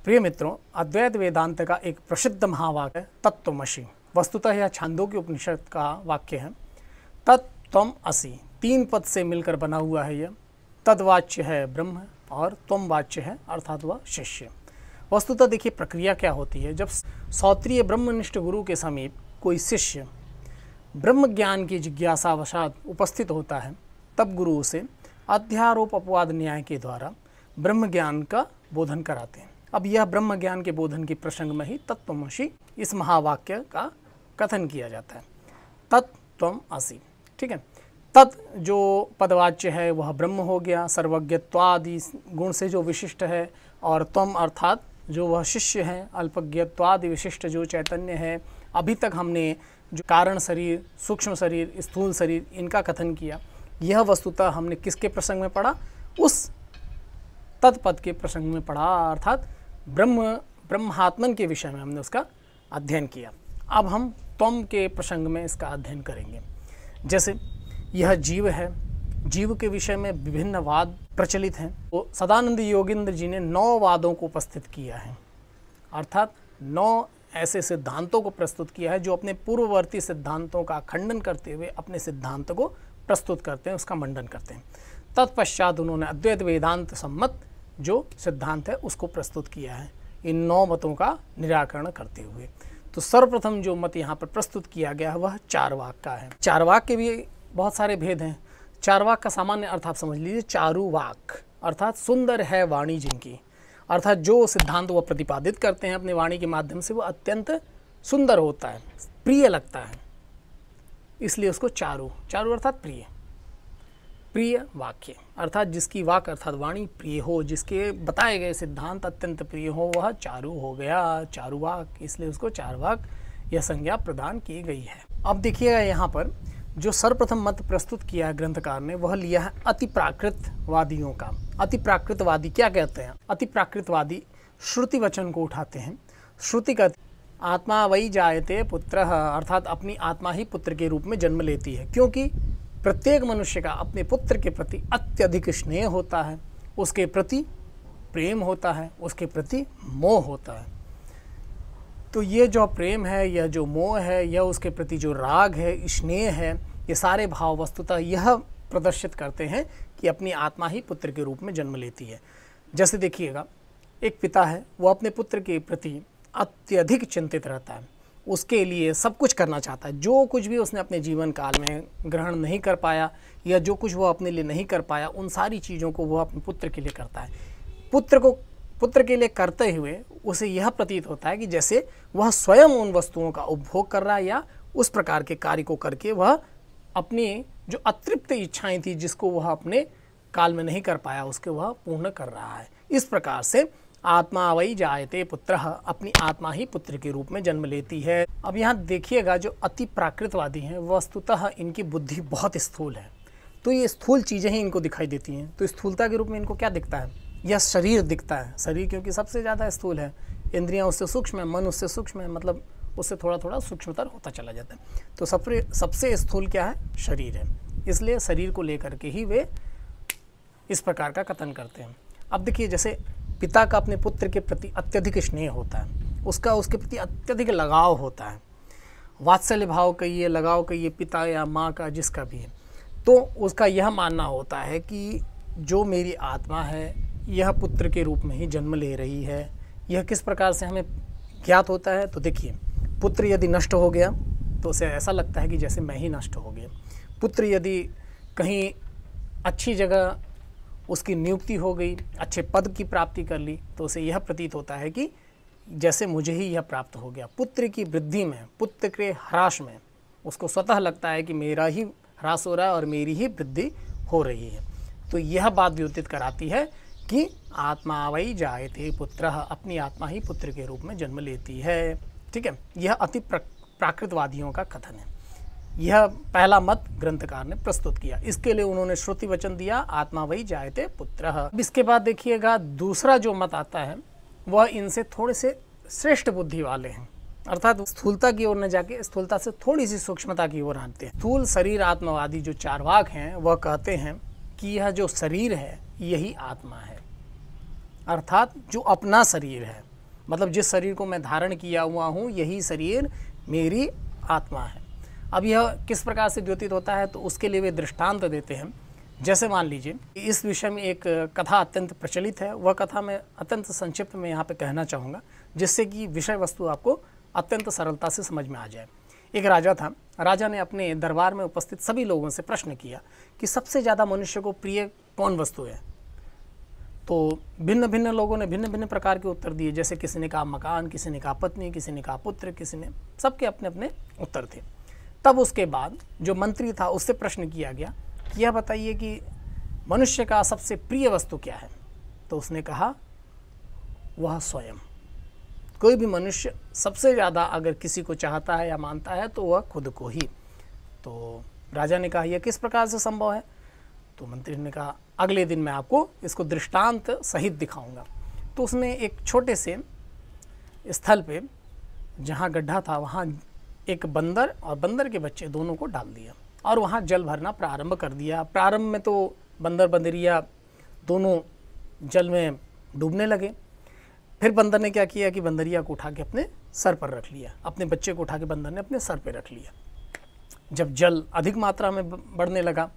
प्रिय मित्रों, अद्वैत वेदांत का एक प्रसिद्ध महावाक्य है तत्त्वमसि। वस्तुतः यह छांदोग्य उपनिषद का वाक्य है। तत्त्वम असि 3 पद से मिलकर बना हुआ है। यह तद्वाच्य है ब्रह्म और त्वम वाच्य है अर्थात वह शिष्य। वस्तुतः देखिए प्रक्रिया क्या होती है। जब सौत्रीय ब्रह्मनिष्ठ गुरु के समीप कोई शिष्य ब्रह्म ज्ञान की जिज्ञासावशात उपस्थित होता है, तब गुरु उसे अध्यारोप अपवाद न्याय के द्वारा ब्रह्म ज्ञान का बोधन कराते हैं। अब यह ब्रह्म ज्ञान के बोधन के प्रसंग में ही तत्त्वमसि इस महावाक्य का कथन किया जाता है। तत्त्वम असि, ठीक है। तत् जो पदवाच्य है वह ब्रह्म हो गया, सर्वज्ञत्वादि गुण से जो विशिष्ट है, और त्वम अर्थात जो वह शिष्य है, अल्पज्ञत्वादि विशिष्ट जो चैतन्य है। अभी तक हमने जो कारण शरीर, सूक्ष्म शरीर, स्थूल शरीर, इनका कथन किया। यह वस्तुतः हमने किसके प्रसंग में पढ़ा? उस तत्पद के प्रसंग में पढ़ा, अर्थात ब्रह्मात्मन के विषय में हमने उसका अध्ययन किया। अब हम त्वम के प्रसंग में इसका अध्ययन करेंगे। जैसे यह जीव है, जीव के विषय में विभिन्न वाद प्रचलित हैं। तो सदानंद योगींद्र जी ने 9 वादों को उपस्थित किया है, अर्थात 9 ऐसे सिद्धांतों को प्रस्तुत किया है जो अपने पूर्ववर्ती सिद्धांतों का खंडन करते हुए अपने सिद्धांत को प्रस्तुत करते हैं, उसका मंडन करते हैं। तत्पश्चात उन्होंने अद्वैत वेदांत सम्मत जो सिद्धांत है उसको प्रस्तुत किया है, इन 9 मतों का निराकरण करते हुए। तो सर्वप्रथम जो मत यहाँ पर प्रस्तुत किया गया है वह चारवाक का है। चारवाक के भी बहुत सारे भेद हैं। चारवाक का सामान्य अर्थ आप समझ लीजिए, चारुवाक अर्थात सुंदर है वाणी जिनकी, अर्थात जो सिद्धांत वह प्रतिपादित करते हैं अपनी वाणी के माध्यम से वो अत्यंत सुंदर होता है, प्रिय लगता है, इसलिए उसको चारु अर्थात प्रिय वाक्य, अर्थात जिसकी वाक अर्थात वाणी प्रिय हो, जिसके बताए गए सिद्धांत अत्यंत प्रिय हो, वह चारु हो गया, चारुवाक, इसलिए उसको चारवाक यह संज्ञा प्रदान की गई है। अब देखिएगा यहाँ पर जो सर्वप्रथम मत प्रस्तुत किया है ग्रंथकार ने, वह लिया है अति प्राकृतवादियों का। अति प्राकृतवादी क्या कहते हैं? अति प्राकृतवादी श्रुति वचन को उठाते हैं। श्रुति का आत्मा वही जायते पुत्रः, अर्थात अपनी आत्मा ही पुत्र के रूप में जन्म लेती है, क्योंकि प्रत्येक मनुष्य का अपने पुत्र के प्रति अत्यधिक स्नेह होता है, उसके प्रति प्रेम होता है, उसके प्रति मोह होता है। तो ये जो प्रेम है, यह जो मोह है, यह उसके प्रति जो राग है, स्नेह है, ये सारे भाव वस्तुतः यह प्रदर्शित करते हैं कि अपनी आत्मा ही पुत्र के रूप में जन्म लेती है। जैसे देखिएगा, एक पिता है, वो अपने पुत्र के प्रति अत्यधिक चिंतित रहता है, उसके लिए सब कुछ करना चाहता है। जो कुछ भी उसने अपने जीवन काल में ग्रहण नहीं कर पाया या जो कुछ वो अपने लिए नहीं कर पाया, उन सारी चीज़ों को वो अपने पुत्र के लिए करता है। पुत्र के लिए करते हुए उसे यह प्रतीत होता है कि जैसे वह स्वयं उन वस्तुओं का उपभोग कर रहा है, या उस प्रकार के कार्य को करके वह अपनी जो अतृप्त इच्छाएं थी, जिसको वह अपने काल में नहीं कर पाया, उसके वह पूर्ण कर रहा है। इस प्रकार से आत्मा वही जायते पुत्र, अपनी आत्मा ही पुत्र के रूप में जन्म लेती है। अब यहाँ देखिएगा, जो अति प्राकृतवादी हैं वस्तुतः इनकी बुद्धि बहुत स्थूल है, तो ये स्थूल चीज़ें ही इनको दिखाई देती हैं। तो स्थूलता के रूप में इनको क्या दिखता है? यह शरीर दिखता है। शरीर क्योंकि सबसे ज़्यादा स्थूल है, इंद्रियां उससे सूक्ष्म है, मन उससे सूक्ष्म है, मतलब उससे थोड़ा थोड़ा सूक्ष्मतर होता चला जाता है। तो सबसे स्थूल क्या है? शरीर है। इसलिए शरीर को लेकर के ही वे इस प्रकार का कथन करते हैं। अब देखिए, जैसे पिता का अपने पुत्र के प्रति अत्यधिक स्नेह होता है, उसका उसके प्रति अत्यधिक लगाव होता है, वात्सल्य भाव कहिए, लगाव कहिए, पिता या माँ का जिसका भी है, तो उसका यह मानना होता है कि जो मेरी आत्मा है यह पुत्र के रूप में ही जन्म ले रही है। यह किस प्रकार से हमें ज्ञात होता है? तो देखिए, पुत्र यदि नष्ट हो गया तो उसे ऐसा लगता है कि जैसे मैं ही नष्ट हो गया। पुत्र यदि कहीं अच्छी जगह उसकी नियुक्ति हो गई, अच्छे पद की प्राप्ति कर ली, तो उसे यह प्रतीत होता है कि जैसे मुझे ही यह प्राप्त हो गया। पुत्र की वृद्धि में, पुत्र के ह्रास में उसको स्वतः लगता है कि मेरा ही ह्रास हो रहा है और मेरी ही वृद्धि हो रही है। तो यह बात द्योतित कराती है कि आत्मा वही जायते पुत्र, अपनी आत्मा ही पुत्र के रूप में जन्म लेती है। ठीक है, यह अति प्राकृतवादियों का कथन है। यह पहला मत ग्रंथकार ने प्रस्तुत किया। इसके लिए उन्होंने श्रुति वचन दिया, आत्मा वही जायते पुत्र। इसके बाद देखिएगा, दूसरा जो मत आता है वह इनसे थोड़े से श्रेष्ठ बुद्धि वाले हैं, अर्थात स्थूलता की ओर न जाके स्थूलता से थोड़ी सी सूक्ष्मता की ओर आते हैं। स्थूल शरीर आत्मवादी जो चारवाक हैं वह कहते हैं कि यह जो शरीर है यही आत्मा है, अर्थात जो अपना शरीर है मतलब जिस शरीर को मैं धारण किया हुआ हूँ यही शरीर मेरी आत्मा है। अब यह किस प्रकार से द्योतित होता है, तो उसके लिए वे दृष्टांत देते हैं। जैसे मान लीजिए इस विषय में एक कथा अत्यंत प्रचलित है, वह कथा मैं अत्यंत संक्षिप्त में यहाँ पे कहना चाहूँगा, जिससे कि विषय वस्तु आपको अत्यंत सरलता से समझ में आ जाए। एक राजा था, राजा ने अपने दरबार में उपस्थित सभी लोगों से प्रश्न किया कि सबसे ज़्यादा मनुष्य को प्रिय कौन वस्तु है। तो भिन्न भिन्न लोगों ने भिन्न भिन्न प्रकार के उत्तर दिए। जैसे किसी ने कहा मकान, किसी ने कहा पत्नी, किसी ने कहा पुत्र, किसी ने, सबके अपने अपने उत्तर थे। तब उसके बाद जो मंत्री था उससे प्रश्न किया गया, यह बताइए कि मनुष्य का सबसे प्रिय वस्तु क्या है। तो उसने कहा वह स्वयं। कोई भी मनुष्य सबसे ज़्यादा अगर किसी को चाहता है या मानता है तो वह खुद को ही। तो राजा ने कहा यह किस प्रकार से संभव है। तो मंत्री ने कहा अगले दिन मैं आपको इसको दृष्टांत सहित दिखाऊंगा। तो उसने एक छोटे से स्थल पे जहाँ गड्ढा था वहाँ एक बंदर और बंदर के बच्चे दोनों को डाल दिया और वहाँ जल भरना प्रारंभ कर दिया। प्रारंभ में तो बंदर बंदरिया दोनों जल में डूबने लगे। फिर बंदर ने क्या किया कि बंदरिया को उठा के अपने सर पर रख लिया, अपने बच्चे को उठा के बंदर ने अपने सर पर रख लिया। जब जल अधिक मात्रा में बढ़ने लगा,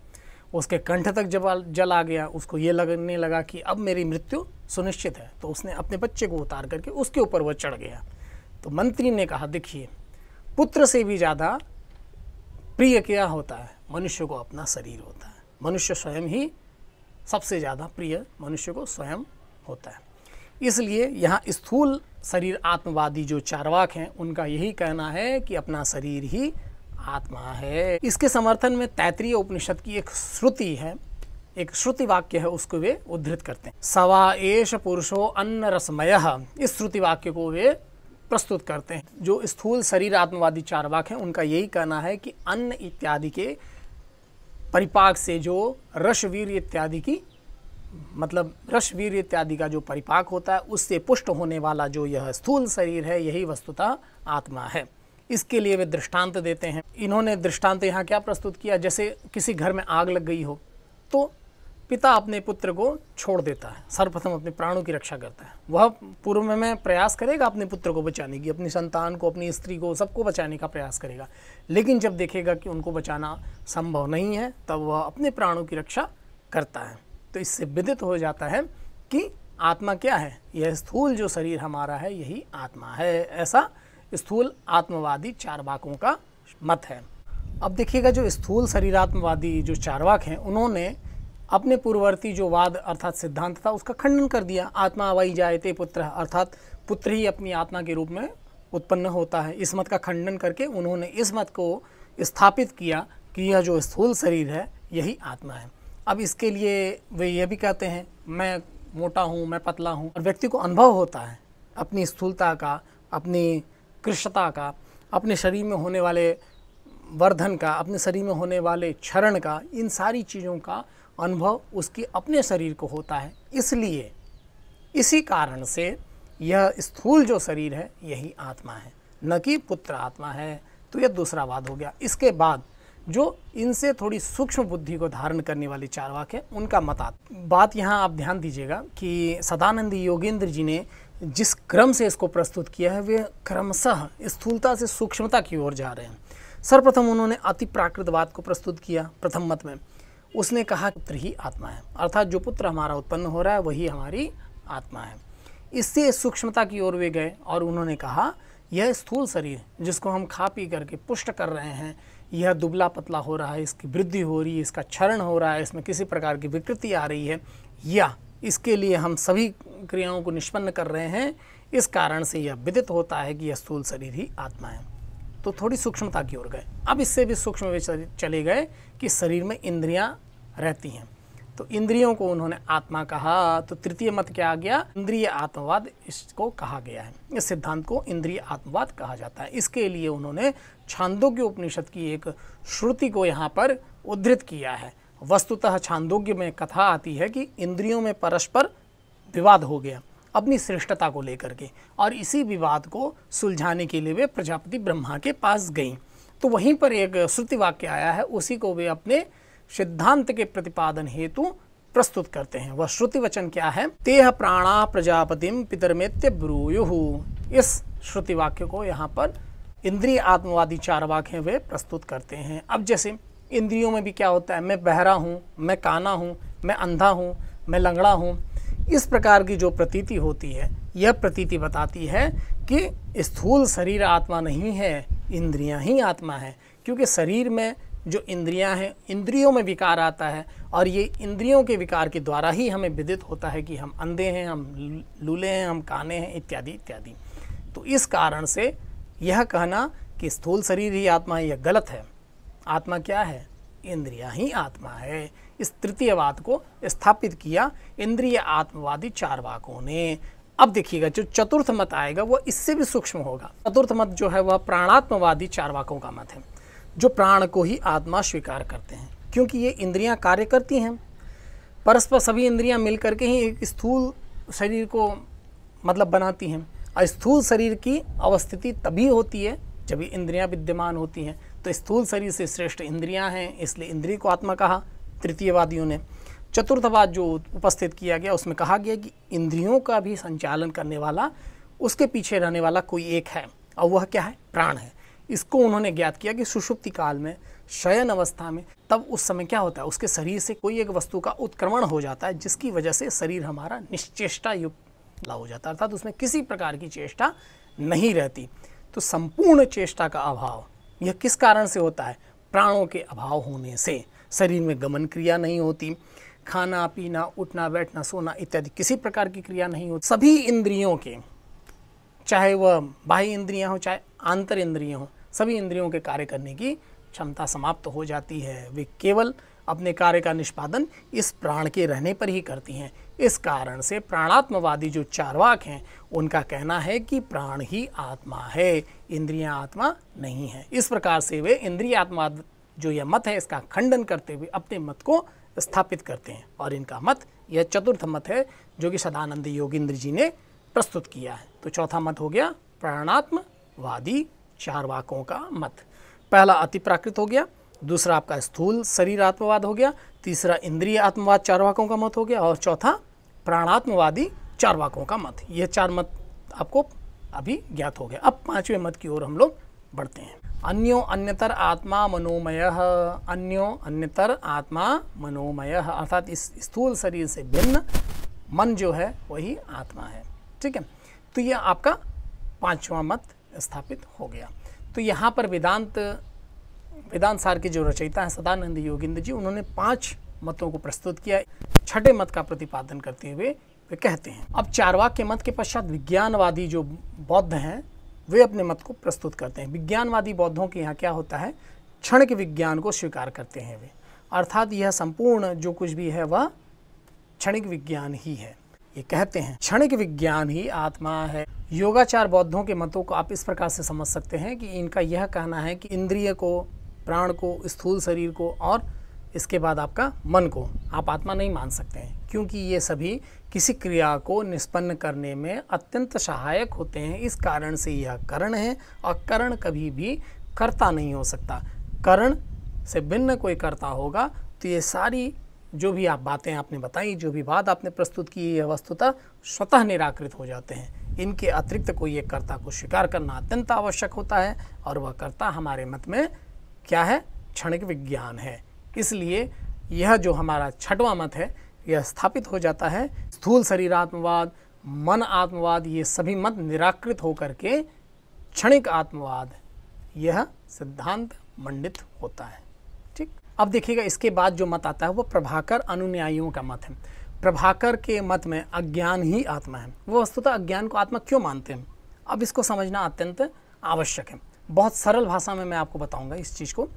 उसके कंठ तक जब जल आ गया, उसको ये लगने लगा कि अब मेरी मृत्यु सुनिश्चित है। तो उसने अपने बच्चे को उतार करके उसके ऊपर वह चढ़ गया। तो मंत्री ने कहा देखिए, पुत्र से भी ज़्यादा प्रिय क्या होता है, मनुष्य को अपना शरीर होता है। मनुष्य स्वयं ही सबसे ज़्यादा प्रिय मनुष्य को स्वयं होता है। इसलिए यहाँ स्थूल शरीर आत्मवादी जो चार्वाक हैं उनका यही कहना है कि अपना शरीर ही आत्मा है। इसके समर्थन में तैत्तिरीय उपनिषद की एक श्रुति है, एक श्रुति वाक्य है, उसको वे उद्धृत करते हैं। सवा एष पुरुषो अन्न रसमयः, इस श्रुति वाक्य को वे प्रस्तुत करते हैं। जो स्थूल शरीर आत्मवादी चार्वाक हैं उनका यही कहना है कि अन्न इत्यादि के परिपाक से जो रस वीर इत्यादि की, मतलब रस वीर इत्यादि का जो परिपाक होता है उससे पुष्ट होने वाला जो यह स्थूल शरीर है यही वस्तुतः आत्मा है। इसके लिए वे दृष्टांत देते हैं। इन्होंने दृष्टांत यहाँ क्या प्रस्तुत किया, जैसे किसी घर में आग लग गई हो तो पिता अपने पुत्र को छोड़ देता है, सर्वप्रथम अपने प्राणों की रक्षा करता है। वह पूर्व में प्रयास करेगा अपने पुत्र को बचाने की, अपनी संतान को, अपनी स्त्री को, सबको बचाने का प्रयास करेगा। लेकिन जब देखेगा कि उनको बचाना संभव नहीं है तब वह अपने प्राणों की रक्षा करता है। तो इससे विदित हो जाता है कि आत्मा क्या है, यह स्थूल जो शरीर हमारा है यही आत्मा है। ऐसा स्थूल आत्मवादी चार्वाकों का मत है। अब देखिएगा जो स्थूल शरीरात्मवादी जो चार्वाक हैं उन्होंने अपने पूर्ववर्ती जो वाद अर्थात सिद्धांत था उसका खंडन कर दिया। आत्मा वही जायते पुत्र, अर्थात पुत्र ही अपनी आत्मा के रूप में उत्पन्न होता है। इस मत का खंडन करके उन्होंने इस मत को स्थापित किया कि यह जो स्थूल शरीर है यही आत्मा है। अब इसके लिए वे यह भी कहते हैं मैं मोटा हूँ, मैं पतला हूँ, और व्यक्ति को अनुभव होता है अपनी स्थूलता का, अपनी कृशता का, अपने शरीर में होने वाले वर्धन का, अपने शरीर में होने वाले क्षरण का, इन सारी चीज़ों का अनुभव उसके अपने शरीर को होता है। इसलिए इसी कारण से यह स्थूल जो शरीर है यही आत्मा है, न कि पुत्र आत्मा है। तो यह दूसरा वाद हो गया। इसके बाद जो इनसे थोड़ी सूक्ष्म बुद्धि को धारण करने वाले चार्वाक है उनका मत बात यहाँ आप ध्यान दीजिएगा कि सदानंद योगेंद्र जी ने जिस क्रम से इसको प्रस्तुत किया है वे क्रमशः स्थूलता से सूक्ष्मता की ओर जा रहे हैं। सर्वप्रथम उन्होंने अति प्राकृतवाद को प्रस्तुत किया। प्रथम मत में उसने कहा पुत्र ही आत्मा है, अर्थात जो पुत्र हमारा उत्पन्न हो रहा है वही हमारी आत्मा है। इससे सूक्ष्मता की ओर वे गए और उन्होंने कहा यह स्थूल शरीर जिसको हम खा पी करके पुष्ट कर रहे हैं, यह दुबला पतला हो रहा है, इसकी वृद्धि हो रही है, इसका क्षरण हो रहा है, इसमें किसी प्रकार की विकृति आ रही है, या इसके लिए हम सभी क्रियाओं को निष्पन्न कर रहे हैं, इस कारण से यह विदित होता है कि यह स्थूल शरीर ही आत्मा है। तो थोड़ी सूक्ष्मता की ओर गए। अब इससे भी सूक्ष्म वे चले गए कि शरीर में इंद्रियां रहती हैं, तो इंद्रियों को उन्होंने आत्मा कहा। तो तृतीय मत क्या आ गया, इंद्रिय आत्मवाद इसको कहा गया है। इस सिद्धांत को इंद्रिय आत्मवाद कहा जाता है। इसके लिए उन्होंने छांदोग्य उपनिषद की एक श्रुति को यहाँ पर उद्धृत किया है। वस्तुतः छांदोग्य में कथा आती है कि इंद्रियों में परस्पर विवाद हो गया अपनी श्रेष्ठता को लेकर के, और इसी विवाद को सुलझाने के लिए वे प्रजापति ब्रह्मा के पास गईं। तो वहीं पर एक श्रुति वाक्य आया है, उसी को वे अपने सिद्धांत के प्रतिपादन हेतु प्रस्तुत करते हैं। वह श्रुति वचन क्या है? तेह प्राणा प्रजापतिम पितरमेत्य ब्रूयुः। इस श्रुति वाक्य को यहाँ पर इंद्रिय आत्मवादी चार्वाक हैं वे प्रस्तुत करते हैं। अब जैसे इंद्रियों में भी क्या होता है, मैं बहरा हूँ, मैं काना हूँ, मैं अंधा हूँ, मैं लंगड़ा हूँ, इस प्रकार की जो प्रतीति होती है, यह प्रतीति बताती है कि स्थूल शरीर आत्मा नहीं है, इंद्रियां ही आत्मा है। क्योंकि शरीर में जो इंद्रियां हैं, इंद्रियों में विकार आता है और ये इंद्रियों के विकार के द्वारा ही हमें विदित होता है कि हम अंधे हैं, हम लूले हैं, हम काने हैं, इत्यादि इत्यादि। तो इस कारण से यह कहना कि स्थूल शरीर ही आत्मा है, यह गलत है। आत्मा क्या है? इंद्रियां ही आत्मा है। इस तृतीयवाद को स्थापित किया इंद्रिय आत्मवादी चार्वाकों ने। अब देखिएगा जो चतुर्थ मत आएगा वह इससे भी सूक्ष्म होगा। चतुर्थ मत जो है वह प्राणात्मवादी चार्वाकों का मत है, जो प्राण को ही आत्मा स्वीकार करते हैं। क्योंकि ये इंद्रियां कार्य करती हैं, परस्पर सभी इंद्रियां मिलकर के ही एक स्थूल शरीर को मतलब बनाती हैं। और स्थूल शरीर की अवस्थिति तभी होती है जब ये इंद्रियां विद्यमान होती हैं। तो स्थूल शरीर से श्रेष्ठ इंद्रियां हैं, इसलिए इंद्रिय को आत्मा कहा तृतीयवादियों ने। चतुर्थवाद जो उपस्थित किया गया उसमें कहा गया कि इंद्रियों का भी संचालन करने वाला, उसके पीछे रहने वाला कोई एक है, और वह क्या है? प्राण है। इसको उन्होंने ज्ञात किया कि सुषुप्ति काल में, शयन अवस्था में, तब उस समय क्या होता है, उसके शरीर से कोई एक वस्तु का उत्क्रमण हो जाता है, जिसकी वजह से शरीर हमारा निश्चेष्टा युक्त हो जाता है, अर्थात उसमें किसी प्रकार की चेष्टा नहीं रहती। तो संपूर्ण चेष्टा का अभाव यह किस कारण से होता है? प्राणों के अभाव होने से। शरीर में गमन क्रिया नहीं होती, खाना पीना, उठना बैठना, सोना इत्यादि किसी प्रकार की क्रिया नहीं होती। सभी इंद्रियों के, चाहे वह बाह्य इंद्रियां हो चाहे आंतर इंद्रियां हो, सभी इंद्रियों के कार्य करने की क्षमता समाप्त हो जाती है। वे केवल अपने कार्य का निष्पादन इस प्राण के रहने पर ही करती हैं। इस कारण से प्राणात्मवादी जो चार्वाक हैं उनका कहना है कि प्राण ही आत्मा है, इंद्रियां आत्मा नहीं है। इस प्रकार से वे इंद्रिय आत्मवाद जो यह मत है इसका खंडन करते हुए अपने मत को स्थापित करते हैं। और इनका मत यह चतुर्थ मत है जो कि सदानंद योगींद्र जी ने प्रस्तुत किया है। तो चौथा मत हो गया प्राणात्मवादी चार्वाकों का मत। पहला अति प्राकृत हो गया, दूसरा आपका स्थूल शरीर आत्मवाद हो गया, तीसरा इंद्रिय आत्मवाद चार्वाकों का मत हो गया, और चौथा प्राणात्मवादी चार्वाकों का मत। ये चार मत आपको अभी ज्ञात हो गया। अब पांचवें मत की ओर हम लोग बढ़ते हैं। अन्यो अन्यतर आत्मा मनोमयः। अन्यो अन्यतर आत्मा मनोमयः, अर्थात इस स्थूल शरीर से भिन्न मन जो है वही आत्मा है। ठीक है, तो यह आपका पांचवा मत स्थापित हो गया। तो यहाँ पर वेदांत सार के जो रचयिता हैं सदानंद योगींद्र जी, उन्होंने 5 मतों को प्रस्तुत किया। छठे मत का प्रतिपादन करते हुए वे कहते हैं, अब चार्वाक के मत के पश्चात विज्ञानवादी जो बौद्ध हैं वे अपने मत को प्रस्तुत करते हैं। विज्ञानवादी बौद्धों के यहाँ क्या होता है, क्षणिक विज्ञान को स्वीकार करते हैं वे, अर्थात यह संपूर्ण जो कुछ भी है वह क्षणिक विज्ञान ही है। ये कहते हैं क्षणिक विज्ञान ही आत्मा है। योगाचार बौद्धों के मतों को आप इस प्रकार से समझ सकते हैं कि इनका यह कहना है कि इंद्रिय को, प्राण को, स्थूल शरीर को और इसके बाद आपका मन को आप आत्मा नहीं मान सकते हैं, क्योंकि ये सभी किसी क्रिया को निष्पन्न करने में अत्यंत सहायक होते हैं। इस कारण से यह करण है और करण कभी भी कर्ता नहीं हो सकता। करण से भिन्न कोई कर्ता होगा तो ये सारी जो भी आप बातें आपने बताई, जो भी बात आपने प्रस्तुत की, यह वस्तुतः स्वतः निराकृत हो जाते हैं। इनके अतिरिक्त कोई एक कर्ता को स्वीकार करना अत्यंत आवश्यक होता है, और वह कर्ता हमारे मत में क्या है, क्षणिक विज्ञान है। इसलिए यह जो हमारा छठवां मत है यह स्थापित हो जाता है। स्थूल शरीर आत्मवाद, मन आत्मवाद, ये सभी मत निराकृत होकर के क्षणिक आत्मवाद यह सिद्धांत मंडित होता है। ठीक, अब देखिएगा इसके बाद जो मत आता है वो प्रभाकर अनुन्यायियों का मत है। प्रभाकर के मत में अज्ञान ही आत्मा है। वो वस्तुतः अज्ञान को आत्मा क्यों मानते हैं, अब इसको समझना अत्यंत आवश्यक है। बहुत सरल भाषा में मैं आपको बताऊंगा इस चीज़ को।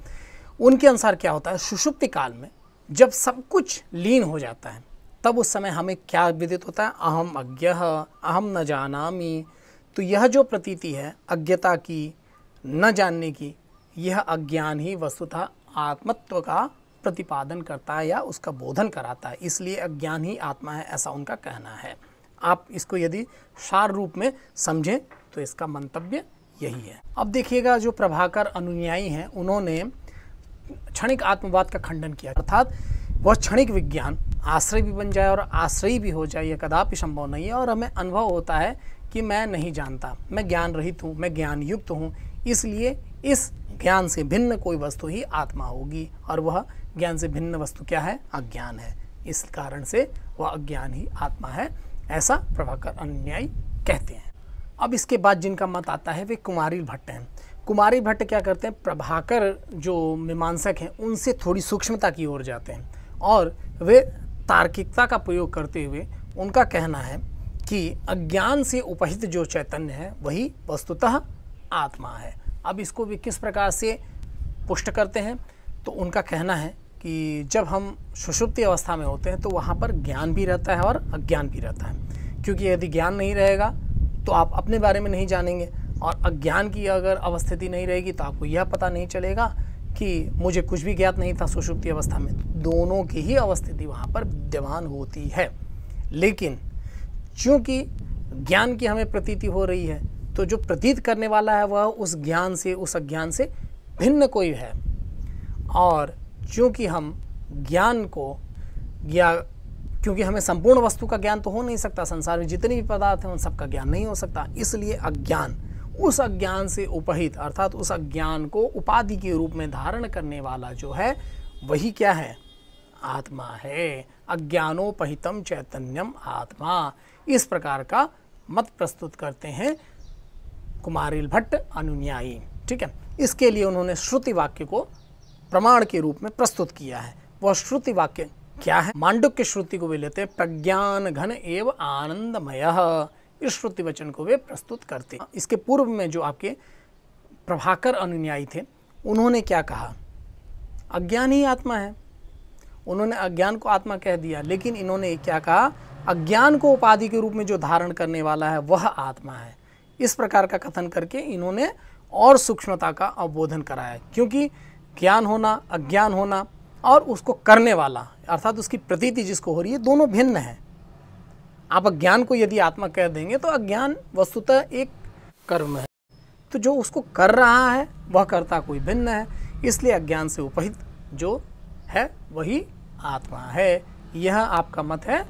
उनके अनुसार क्या होता है, सुषुप्ति काल में जब सब कुछ लीन हो जाता है तब उस समय हमें क्या विदित होता है, अहम अज्ञः, अहम न जानामि। तो यह जो प्रतीति है अज्ञता की, न जानने की, यह अज्ञान ही वस्तुतः आत्मत्व का प्रतिपादन करता है या उसका बोधन कराता है। इसलिए अज्ञान ही आत्मा है, ऐसा उनका कहना है। आप इसको यदि सार रूप में समझें तो इसका मंतव्य यही है। अब देखिएगा जो प्रभाकर अनुयायी हैं उन्होंने क्षणिक आत्मवाद का खंडन किया, अर्थात वह क्षणिक विज्ञान आश्रय भी बन जाए और आश्रयी भी हो जाए, यह कदापि संभव नहीं है। और हमें अनुभव होता है कि मैं नहीं जानता, मैं ज्ञान रहित हूँ, मैं ज्ञान युक्त हूँ, इसलिए इस ज्ञान से भिन्न कोई वस्तु ही आत्मा होगी, और वह ज्ञान से भिन्न वस्तु क्या है? अज्ञान है। इस कारण से वह अज्ञान ही आत्मा है, ऐसा प्रभाकर अनुयायी कहते हैं। अब इसके बाद जिनका मत आता है वे कुमारिल भट्ट हैं। कुमारिल भट्ट क्या करते हैं? प्रभाकर जो मीमांसक हैं उनसे थोड़ी सूक्ष्मता की ओर जाते हैं, और वे तार्किकता का प्रयोग करते हुए उनका कहना है कि अज्ञान से उपहित जो चैतन्य है वही वस्तुतः आत्मा है। अब इसको वे किस प्रकार से पुष्ट करते हैं? तो उनका कहना है कि जब हम सुषुप्ति अवस्था में होते हैं तो वहाँ पर ज्ञान भी रहता है और अज्ञान भी रहता है, क्योंकि यदि ज्ञान नहीं रहेगा तो आप अपने बारे में नहीं जानेंगे, और अज्ञान की अगर अवस्थिति नहीं रहेगी तो आपको यह पता नहीं चलेगा कि मुझे कुछ भी ज्ञात नहीं था सुषुप्ति अवस्था में। दोनों की ही अवस्थिति वहाँ पर विद्यमान होती है, लेकिन चूँकि ज्ञान की हमें प्रतीति हो रही है तो जो प्रतीत करने वाला है वह उस ज्ञान से, उस अज्ञान से भिन्न कोई है। और चूँकि हम ज्ञान को क्योंकि हमें संपूर्ण वस्तु का ज्ञान तो हो नहीं सकता, संसार में जितने भी पदार्थ हैं उन सबका ज्ञान नहीं हो सकता, इसलिए अज्ञान, उस अज्ञान से उपहित अर्थात उस अज्ञान को उपाधि के रूप में धारण करने वाला जो है वही क्या है? आत्मा है। अज्ञानोपहितम चैतन्यम आत्मा, इस प्रकार का मत प्रस्तुत करते हैं कुमारिल भट्ट अनुयायी। ठीक है, इसके लिए उन्होंने श्रुति वाक्य को प्रमाण के रूप में प्रस्तुत किया है। वह श्रुति वाक्य क्या है? मांडुक्य श्रुति को वे लेते हैं, प्रज्ञान घन एव आनंदमय, इस श्रुति वचन को वे प्रस्तुत करते हैं। इसके पूर्व में जो आपके प्रभाकर अनुयायी थे उन्होंने क्या कहा? अज्ञान ही आत्मा है। उन्होंने अज्ञान को आत्मा कह दिया, लेकिन इन्होंने क्या कहा? अज्ञान को उपाधि के रूप में जो धारण करने वाला है वह आत्मा है। इस प्रकार का कथन करके इन्होंने और सूक्ष्मता का अवबोधन कराया, क्योंकि ज्ञान होना, अज्ञान होना और उसको करने वाला अर्थात उसकी प्रतीति जिसको हो रही है, दोनों भिन्न है। आप अज्ञान को यदि आत्मा कह देंगे तो अज्ञान वस्तुतः एक कर्म है, तो जो उसको कर रहा है वह कर्ता कोई भिन्न है, इसलिए अज्ञान से उपहित जो है वही आत्मा है। यह आपका मत है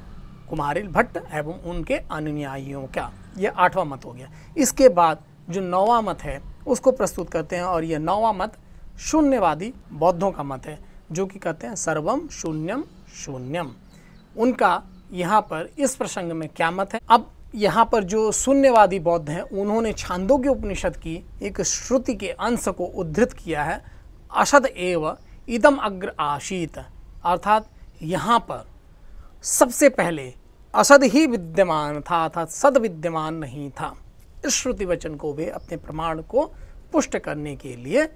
कुमारिल भट्ट एवं उनके अनुयायियों का। यह 8वां मत हो गया। इसके बाद जो 9वां मत है उसको प्रस्तुत करते हैं, और यह 9वां मत शून्यवादी बौद्धों का मत है, जो कि कहते हैं सर्वम शून्यम शून्यम। उनका यहाँ पर इस प्रसंग में क्या मत है? अब यहाँ पर जो शून्यवादी बौद्ध हैं उन्होंने छांदोग्य उपनिषद की एक श्रुति के अंश को उद्धृत किया है, असद एव इदम अग्र आशीत, अर्थात यहाँ पर सबसे पहले असद ही विद्यमान था, अर्थात सद विद्यमान नहीं था। इस श्रुति वचन को वे अपने प्रमाण को पुष्ट करने के लिए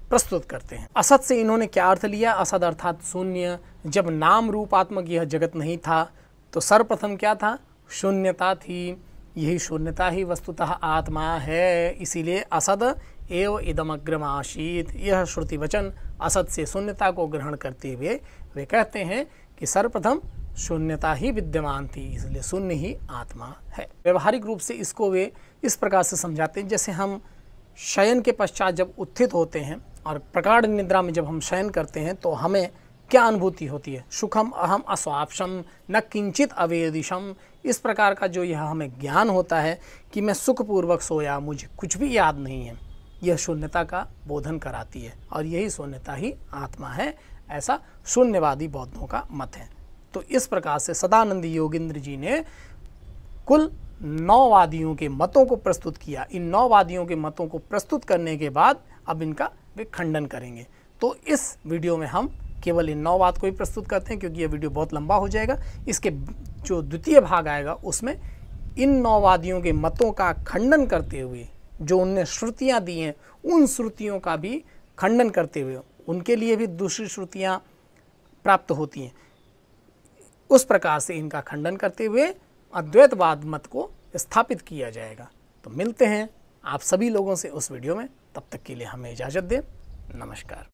प्रस्तुत करते हैं। असद से इन्होंने क्या अर्थ लिया? असद अर्थात शून्य। जब नाम रूपात्मक यह जगत नहीं था तो सर्वप्रथम क्या था? शून्यता थी। यही शून्यता ही वस्तुतः आत्मा है, इसीलिए असद एव इदमग्रम आशीत। यह श्रुति वचन असद से शून्यता को ग्रहण करते हुए वे कहते हैं कि सर्वप्रथम शून्यता ही विद्यमान थी, इसलिए शून्य ही आत्मा है। व्यवहारिक रूप से इसको वे इस प्रकार से समझाते हैं, जैसे हम शयन के पश्चात जब उत्थित होते हैं और प्रगाढ़ निद्रा में जब हम शयन करते हैं तो हमें क्या अनुभूति होती है? सुखम अहम अस्वाप्शम न किंचित अवेदिशम। इस प्रकार का जो यह हमें ज्ञान होता है कि मैं सुखपूर्वक सोया, मुझे कुछ भी याद नहीं है, यह शून्यता का बोधन कराती है, और यही शून्यता ही आत्मा है, ऐसा शून्यवादी बौद्धों का मत है। तो इस प्रकार से सदानंद योगींद्र जी ने कुल 9 वादियों के मतों को प्रस्तुत किया। इन 9 वादियों के मतों को प्रस्तुत करने के बाद अब इनका वे खंडन करेंगे। तो इस वीडियो में हम केवल इन 9 बात को ही प्रस्तुत करते हैं, क्योंकि यह वीडियो बहुत लंबा हो जाएगा। इसके जो द्वितीय भाग आएगा उसमें इन 9 वादियों के मतों का खंडन करते हुए जो उनने श्रुतियाँ दी हैं उन श्रुतियों का भी खंडन करते हुए उनके लिए भी दूसरी श्रुतियाँ प्राप्त होती हैं, उस प्रकार से इनका खंडन करते हुए अद्वैतवाद मत को स्थापित किया जाएगा। तो मिलते हैं आप सभी लोगों से उस वीडियो में, तब तक के लिए हमें इजाज़त दें। नमस्कार।